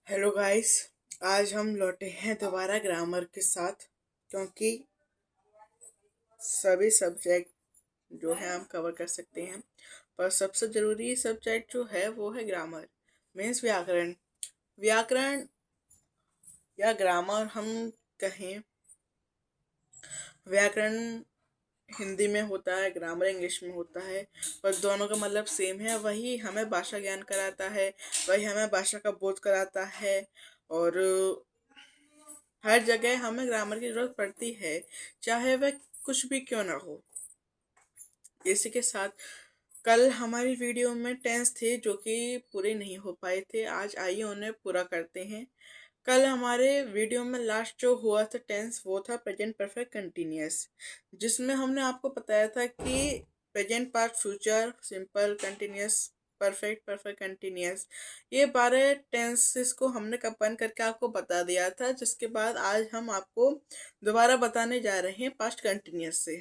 Hello guys. आज हम लौटे हैं दोबारा ग्रामर के साथ, क्योंकि सभी सब्जेक्ट जो है हम कवर कर सकते हैं, पर सबसे ज़रूरी सब्जेक्ट जो है वो है ग्रामर। मीन्स व्याकरण। व्याकरण या ग्रामर हम कहें। व्याकरण हिंदी में होता है, ग्रामर इंग्लिश में होता है, पर दोनों का मतलब सेम है। वही हमें भाषा ज्ञान कराता है, वही हमें भाषा का बोध कराता है। और हर जगह हमें ग्रामर की जरूरत पड़ती है, चाहे वह कुछ भी क्यों ना हो। इसी के साथ कल हमारी वीडियो में टेंस थे जो कि पूरे नहीं हो पाए थे, आज आइए उन्हें पूरा करते हैं। कल हमारे वीडियो में लास्ट जो हुआ था टेंस वो था प्रेजेंट परफेक्ट कंटिन्यूअस, जिसमें हमने आपको बताया था कि present past future simple continuous perfect perfect continuous, ये 12 टेंसेस को हमने कंबाइन करके आपको बता दिया था। जिसके बाद आज हम आपको दोबारा बताने जा रहे हैं पास्ट कंटिन्यूअस से।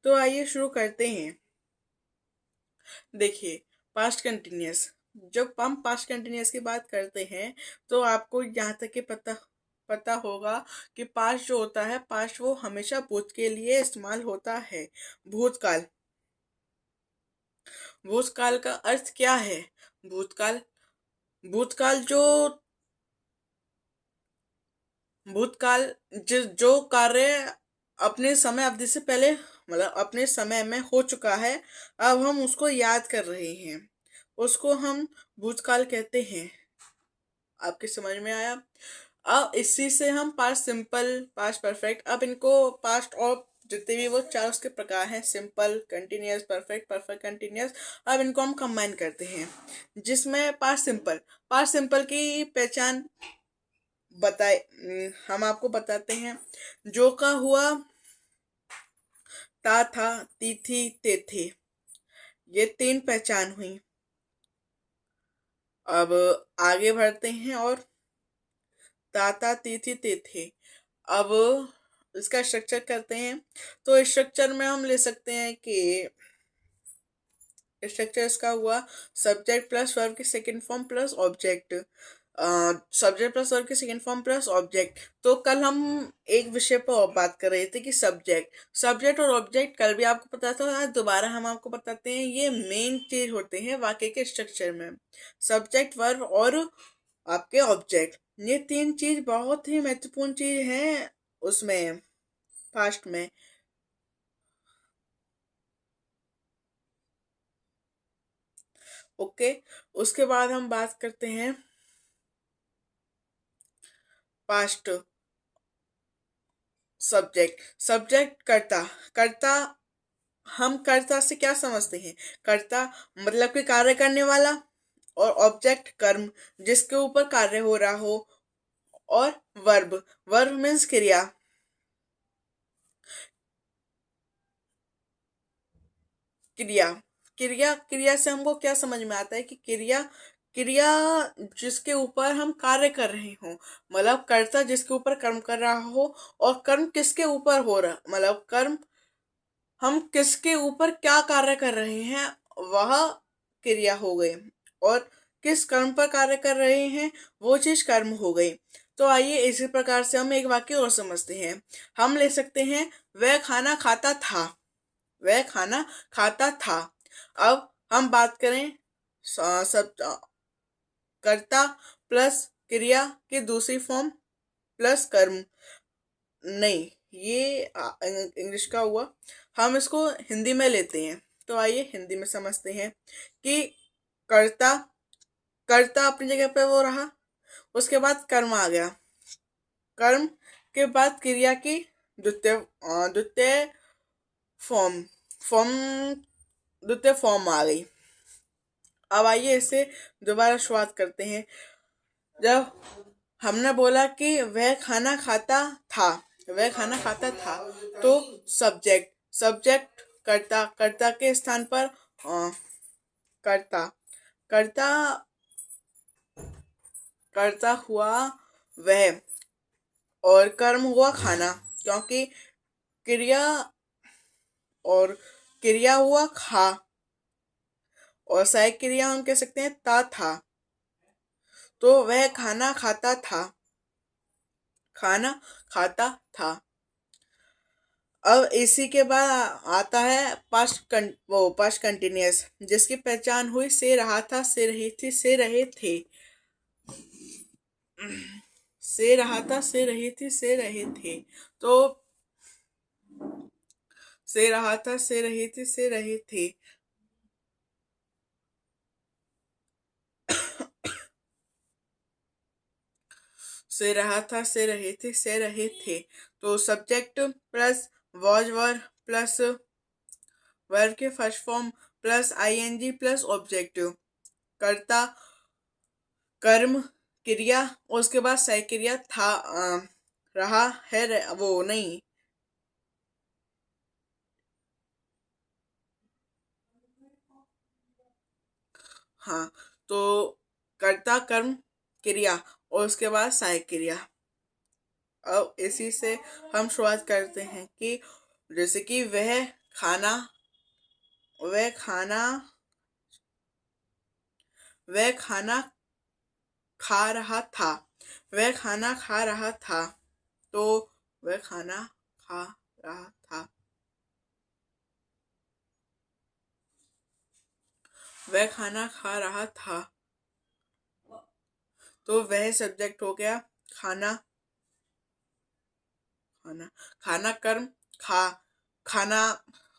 तो आइए शुरू करते हैं। देखिए, पास्ट कंटिन्यूअस, जब हम पास्ट कंटिन्यूअस की बात करते हैं तो आपको यहाँ तक कि पता पता होगा कि पास्ट जो होता है, पास्ट वो हमेशा भूत के लिए इस्तेमाल होता है। भूतकाल। भूतकाल का अर्थ क्या है? भूतकाल भूतकाल जो भूतकाल जो कार्य अपने समय अवधि से पहले, मतलब अपने समय में हो चुका है, अब हम उसको याद कर रहे हैं, उसको हम भूतकाल कहते हैं। आपके समझ में आया? अब इसी से हम पास्ट सिंपल, पास्ट परफेक्ट, अब इनको पास्ट और जितने भी वो चार उसके प्रकार हैं, simple, continuous, perfect, perfect continuous, अब इनको हम कंबाइन करते हैं। जिसमें पास्ट सिंपल की पहचान बताए, हम आपको बताते हैं। जो का हुआ, ता था, ती थी, ते थे, ये तीन पहचान हुई। अब आगे बढ़ते हैं और ताता तीथि ते थे। अब इसका स्ट्रक्चर करते हैं। तो स्ट्रक्चर में हम ले सकते हैं कि स्ट्रक्चर इसका हुआ सब्जेक्ट प्लस वर्ब की second form plus object. Subject plus verb की सेकंड फॉर्म प्लस ऑब्जेक्ट। तो कल हम एक विषय पर और बात कर रहे थे कि सब्जेक्ट और ऑब्जेक्ट कल भी आपको पता था, आज दोबारा हम आपको बताते हैं। ये मेन चीज होते हैं वाक्य के स्ट्रक्चर में, सब्जेक्ट वर्ब और आपके ऑब्जेक्ट। ये तीन चीज बहुत ही महत्वपूर्ण चीज है उसमें, फास्ट में। ओके। उसके बाद हम बात करते हैं पास्ट। सब्जेक्ट कर्ता। कर्ता, हम कर्ता से क्या समझते हैं? कर्ता मतलब कि कार्य करने वाला, और ऑब्जेक्ट कर्म जिसके ऊपर कार्य हो रहा हो, और वर्ब, वर्ब मीन्स क्रिया। क्रिया क्रिया क्रिया से हमको क्या समझ में आता है कि क्रिया क्रिया जिसके ऊपर हम कार्य कर रहे हो, मतलब कर्ता जिसके ऊपर कर्म कर रहा हो, और कर्म किसके ऊपर हो रहा, मतलब कर्म हम किसके ऊपर क्या कार्य कर रहे हैं, वह क्रिया हो गई। और किस कर्म पर कार्य कर रहे हैं, वो चीज कर्म हो गई। तो आइए इसी प्रकार से हम एक वाक्य और समझते हैं। हम ले सकते हैं, वह खाना खाता था। वह खाना खाता था। अब हम बात करें सब कर्ता प्लस क्रिया की दूसरी फॉर्म प्लस कर्म। नहीं, ये इंग्लिश का हुआ। हम इसको हिंदी में लेते हैं। तो आइए हिंदी में समझते हैं कि कर्ता कर्ता अपनी जगह पे वो रहा, उसके बाद कर्म आ गया। कर्म के बाद क्रिया की द्वितीय फॉर्म फॉर्म द्वितीय फॉर्म आ गई। अब आइए इसे दोबारा शुरुआत करते हैं। जब हमने बोला कि वह खाना खाता था, वह खाना खाता था, तो सब्जेक्ट कर्ता के स्थान पर कर्ता कर्ता कर्ता हुआ वह, और कर्म हुआ खाना, क्योंकि क्रिया और क्रिया हुआ खा, और सहायक क्रिया हम कह सकते हैं ता था। तो वह खाना खाता था। खाना खाता था। अब इसी के बाद आता है पास्ट कंटिन्यूअस, जिसकी पहचान हुई से रहा था, से रही थी, से रहे थे। से रहा था, से रही थी, से रहे थे। तो से रहा था, से रही थी, से रहे थे। से रहा था, से रहे थे, से रहे थे। तो subject plus was were plus verb के first form plus ING plus objective, कर्ता कर्म क्रिया, और उसके बाद सह क्रिया था, रहा है, वो नहीं। हाँ, तो कर्ता कर्म क्रिया और उसके बाद सहायक क्रिया। अब इसी से हम शुरुआत करते हैं कि जैसे कि वह खाना वह खाना खा रहा था। वह खाना खा रहा था। तो वह खाना खा रहा था। वह खाना खा रहा था। तो वह सब्जेक्ट हो गया। खाना खाना खाना कर्म खा खाना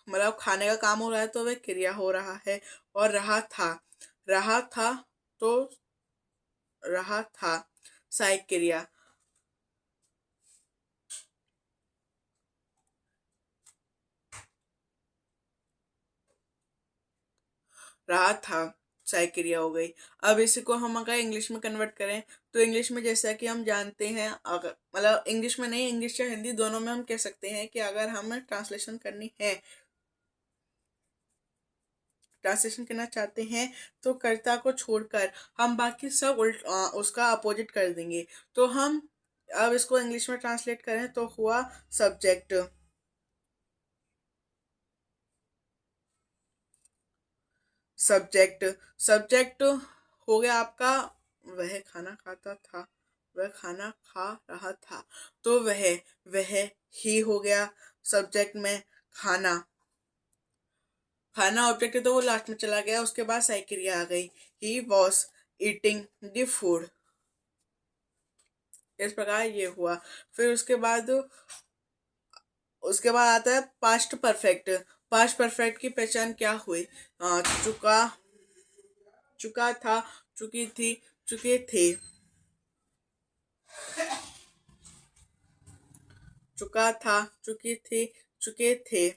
मतलब खाने का काम हो रहा है, तो वह क्रिया हो रहा है। और रहा था। तो रहा था सहायक क्रिया। रहा था सहायक क्रिया हो गई। अब इसी को हम अगर इंग्लिश में कन्वर्ट करें, तो इंग्लिश में जैसा कि हम जानते हैं, अगर मतलब इंग्लिश में नहीं, इंग्लिश या हिंदी दोनों में हम कह सकते हैं कि अगर हमें ट्रांसलेशन करना चाहते हैं, तो कर्ता को छोड़कर हम बाकी सब उसका अपोजिट कर देंगे। तो हम अब इसको इंग्लिश में ट्रांसलेट करें तो हुआ सब्जेक्ट। सब्जेक्ट सब्जेक्ट हो गया आपका। वह खाना खाता था। वह खाना खा रहा था। तो वह ही हो गया सब्जेक्ट में। खाना खाना ऑब्जेक्ट है, तो वो लास्ट में चला गया। उसके बाद सही क्रिया आ गई। He was eating the food. इस प्रकार ये हुआ। फिर उसके बाद आता है पास्ट परफेक्ट। पास्ट परफेक्ट की पहचान क्या हुई? चुका चुका था, चुकी थी, चुके थे। चुका था, चुकी थी, चुके थे।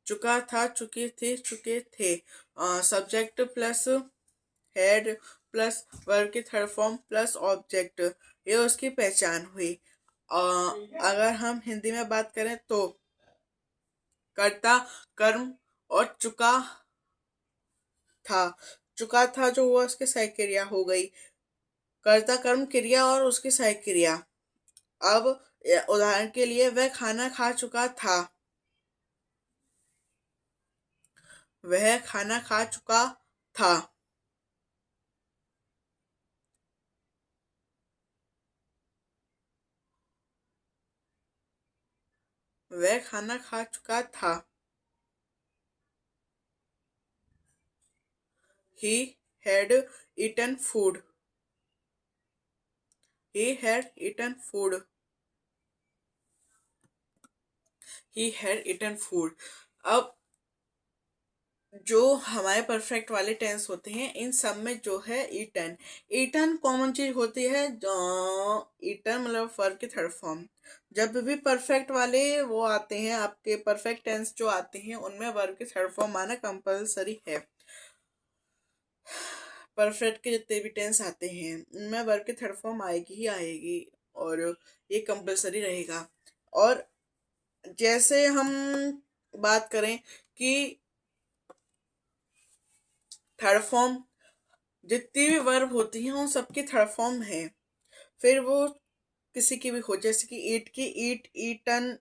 चुका था, चुकी थी, चुके थे। Subject plus head plus verb की थर्ड फॉर्म प्लस ऑब्जेक्ट, ये उसकी पहचान हुई। अगर हम हिंदी में बात करें तो कर्ता कर्म और था चुका था जो हुआ उसकी सहायक क्रिया हो गई। कर्ता कर्म क्रिया और उसकी सहायक क्रिया। अब उदाहरण के लिए वह खाना खा चुका था। वह खाना खा चुका था। वह खाना खा चुका था। He had eaten food. He had eaten food. He had eaten food. अब जो हमारे परफेक्ट वाले टेंस होते हैं, इन सब में जो है ईटन। ईटन कॉमन चीज होती है। जो ईटन मतलब वर्ब की थर्ड फॉर्म। जब भी परफेक्ट वाले वो आते हैं, आपके परफेक्ट टेंस जो आते हैं, उनमें वर्ब की थर्ड फॉर्म आना कंपलसरी है। परफेक्ट के जितने भी टेंस आते हैं, उनमें वर्ब की थर्ड फॉर्म आएगी ही आएगी। और ये कंपलसरी रहेगा। और जैसे हम बात करें कि थर्ड फॉर्म, जितनी भी वर्ब होती हैं उन सबकी थर्ड फॉर्म है। फिर वो किसी की भी हो, जैसे कि ईट की eat, eaten,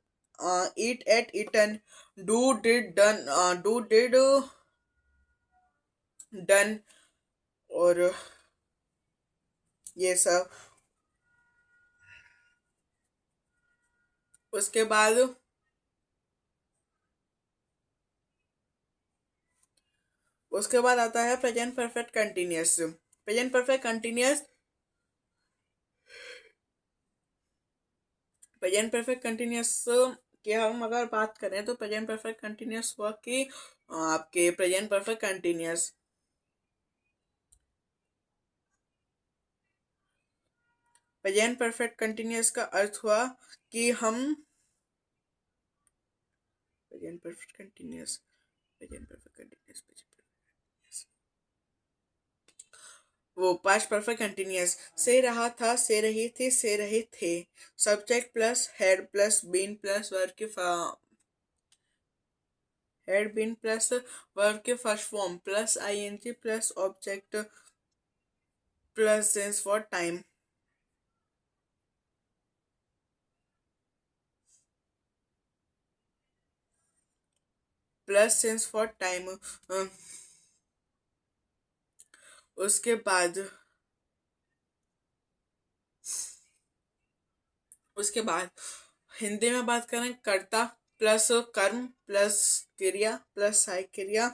eat ate eaten, do did done, do did done और ये सब। उसके बाद आता है present perfect continuous. Present perfect continuous present perfect continuous की हम अगर बात करें तो प्रेजेंट परफेक्ट कंटिन्यूअस हुआ कि आपके present perfect continuous present perfect continuous का अर्थ हुआ कि हम present perfect continuous present perfect continuous वो पास्ट परफेक्ट कंटिन्यूअस से रहा था, से रही थी, से रहे थे। Subject plus had plus been plus verb के हैड बीन प्लस वर्ब के first form plus ING plus object plus since for time plus since for time. उसके बाद उसके बाद हिंदी में बात करें कर्ता प्लस कर्म प्लस क्रिया प्लस सहायक क्रिया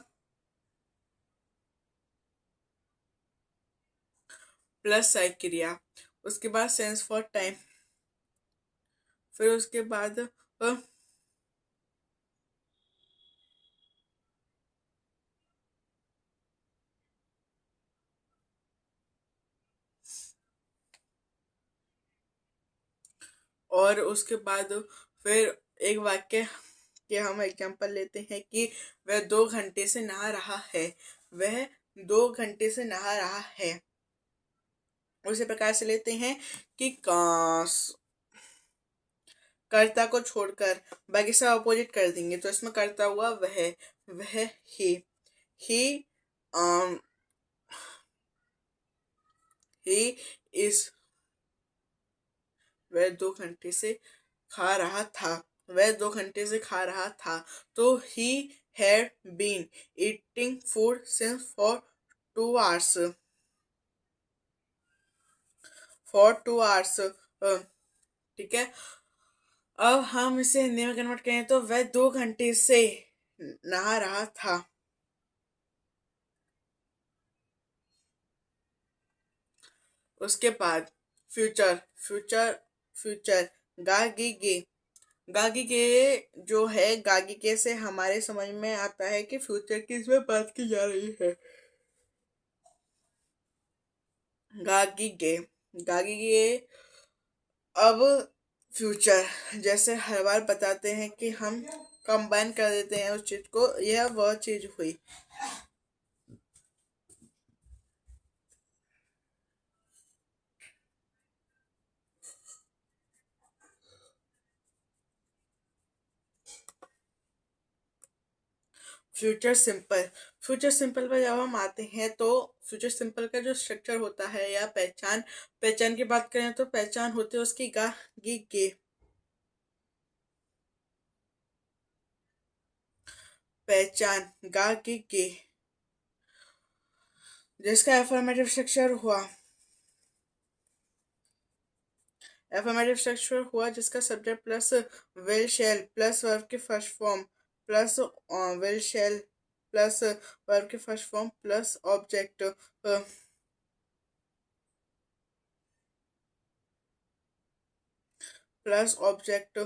प्लस सहायक क्रिया। उसके बाद सेंस फॉर टाइम। फिर उसके बाद और उसके बाद फिर एक वाक्य के हम एग्जांपल लेते हैं कि वह 2 घंटे से नहा रहा है। वह 2 घंटे से नहा रहा है। उसी प्रकार से लेते हैं कि कर्ता को छोड़कर बाकी सब अपोजिट कर देंगे तो इसमें कर्ता हुआ वह ही ही ही इज वह 2 घंटे से खा रहा था। वह 2 घंटे से खा रहा था तो he had been eating food since for 2 hours for 2 hours. ठीक है। अब हम इसे हिंदी में कन्वर्ट करें तो वह 2 घंटे से नहा रहा था। उसके बाद फ्यूचर फ्यूचर फ्यूचर गागी गे गागी के जो है गागी के से हमारे समझ में आता है कि फ्यूचर की इसमें बात की जा रही है। गागी गे गागी गे। अब फ्यूचर जैसे हर बार बताते हैं कि हम कंबाइन कर देते हैं उस चीज को, यह वह चीज हुई। फ्यूचर सिंपल फ्यूचर सिंपल पर जब हम आते हैं तो फ्यूचर सिंपल का जो स्ट्रक्चर होता है या पहचान पहचान की बात करें तो पहचान होती है उसकी गा गी गे। पहचान गा गी गे जिसका एफर्मेटिव स्ट्रक्चर हुआ जिसका subject plus will shall plus verb के first form plus will shall plus verb के first form plus object plus object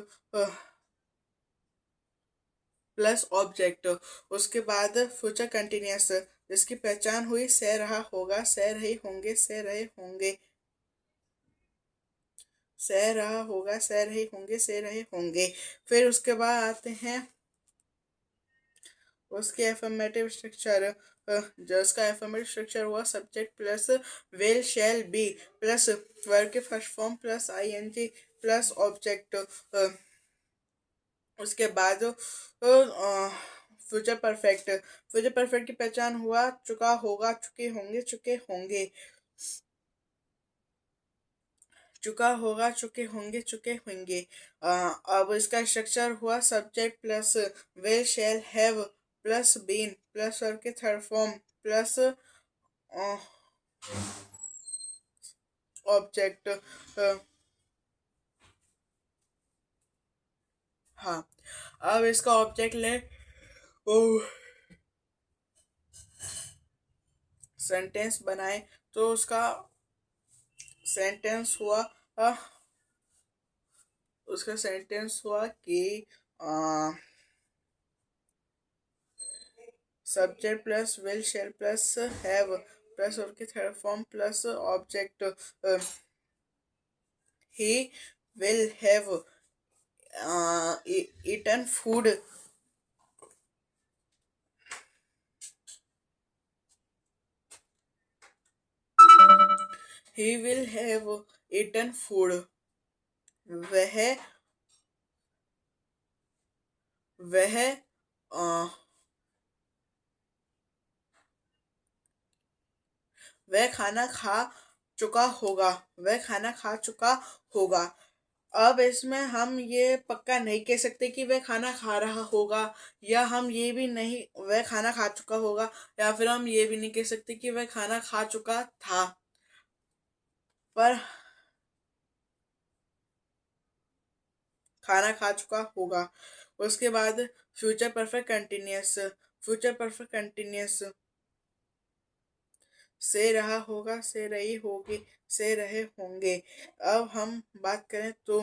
plus object. उसके बाद फ्यूचर कंटिन्यूअस जिसकी पहचान हुई सह रहा होगा, सह रहे होंगे, सह रहे होंगे, सह रहा होगा, सह रहे होंगे, सह रहे होंगे। फिर उसके बाद आते हैं उसके एफर्मेटिव स्ट्रक्चर। जो उसका एफर्मेटिव स्ट्रक्चर हुआ subject plus will shall be plus verb के first form plus ING plus object. उसके बाद फ्यूचर परफेक्ट की पहचान हुआ चुका होगा, चुके होंगे, चुके होंगे, चुका होगा, चुके होंगे, चुके होंगे। अब इसका स्ट्रक्चर हुआ subject plus will shall have plus been plus verb के थर्ड फॉर्म प्लस ऑब्जेक्ट। हाँ, अब इसका ऑब्जेक्ट ले। ओ, सेंटेंस बनाए तो उसका सेंटेंस हुआ अ, उसका सेंटेंस हुआ कि subject plus will shall plus have plus उसके third form plus object. He will have eaten food। He will have eaten food। वह वह वह खाना खा चुका होगा। वह खाना खा चुका होगा। अब इसमें हम ये पक्का नहीं कह सकते कि वह खाना खा रहा होगा, या हम ये भी नहीं वह खाना खा चुका होगा, या फिर हम ये भी नहीं कह सकते कि वह खाना खा चुका था। पर खाना खा चुका होगा। उसके बाद future perfect continuous. Future perfect continuous से रहा होगा, से रही होगी, से रहे होंगे। अब हम बात करें तो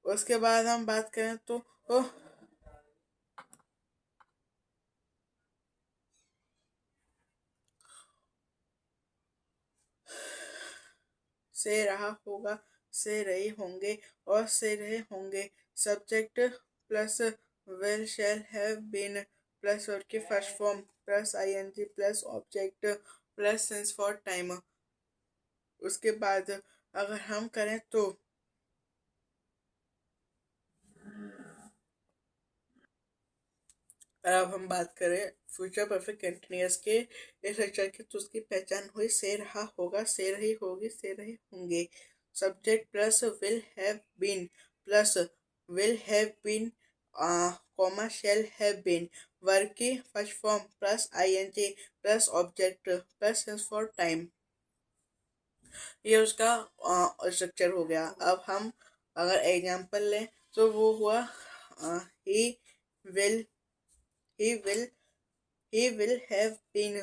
उसके बाद हम बात करें तो से रहा होगा, से रही होंगे और से रहे होंगे। Subject plus will shall have been plus verb की first form plus ING plus object plus since for time. उसके बाद अगर हम करें तो अब हम बात करें फ्यूचर परफेक्ट कंटिन्यूअस के इस लेक्चर की, तो उसकी पहचान हुई से रहा होगा, से रही होगी, से रहे होंगे। Subject plus will have been plus will have been comma shall have been verb की first form plus ING plus object plus since for time. ये उसका स्ट्रक्चर हो गया। अब हम अगर एग्जाम्पल लें तो वो हुआ he will he will he will have been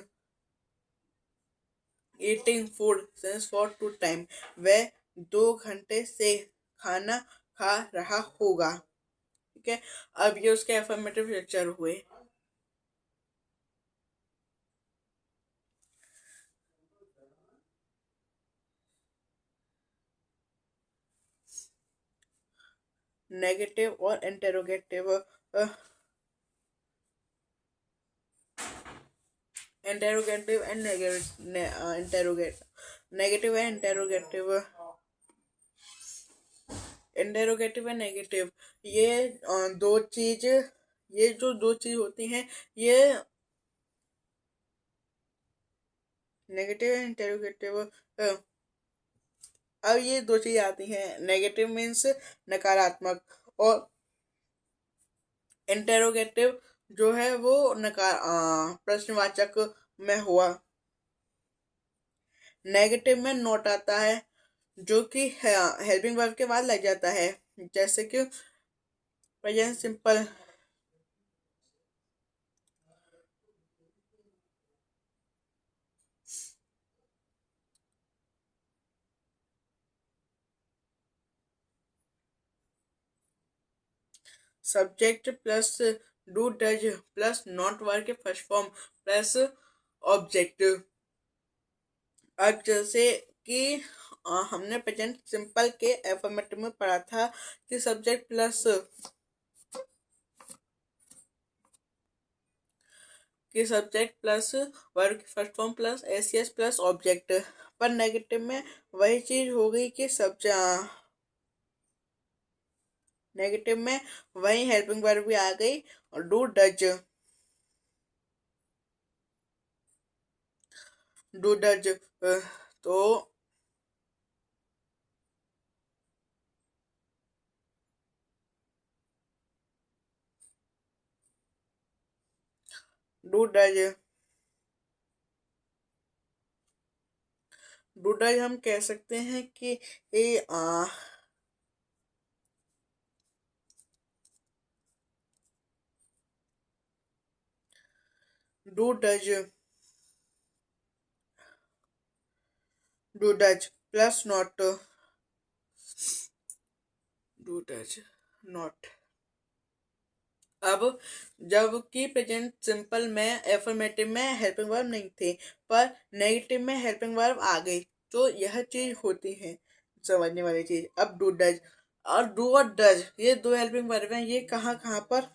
eating food since for two time। वह 2 घंटे से खाना खा रहा होगा। ठीक है, अब ये उसके एफर्मेटिव लेक्चर हुए। नेगेटिव और interrogative. Interrogative and interrogate negative and interrogative. Interrogative and negative ये दो चीज ये जो दो चीज होती हैं, ये नेगेटिव एंड इंटेरोगेटिव। अब ये दो चीज आती हैं। नेगेटिव मीन्स नकारात्मक, और इंटेरोगेटिव जो है वो प्रश्नवाचक में हुआ। नेगेटिव में नोट आता है जो कि हेल्पिंग वर्ब के बाद लग जाता है, जैसे कि present simple. Subject plus do does plus not verb के फर्स्ट फॉर्म प्लस ऑब्जेक्ट। अब जैसे कि हमने प्रेजेंट सिंपल के एफर्मेटिव में पढ़ा था कि सब्जेक्ट प्लस वर्ब की first form plus S plus object. पर नेगेटिव में वही चीज हो गई कि नेगेटिव में वही हेल्पिंग वर्ब भी आ गई, और डू डज डू डज तो डू डज। डू डज हम कह सकते हैं कि ए do does. Do does plus not. Do does not. अब जबकि प्रेजेंट सिंपल में एफर्मेटिव में हेल्पिंग वर्ब नहीं थे, पर नेगेटिव में हेल्पिंग वर्ब आ गई, तो यह चीज होती है समझने वाली चीज। अब डू डज और डू और डज, ये दो हेल्पिंग वर्ब हैं, ये कहाँ कहाँ पर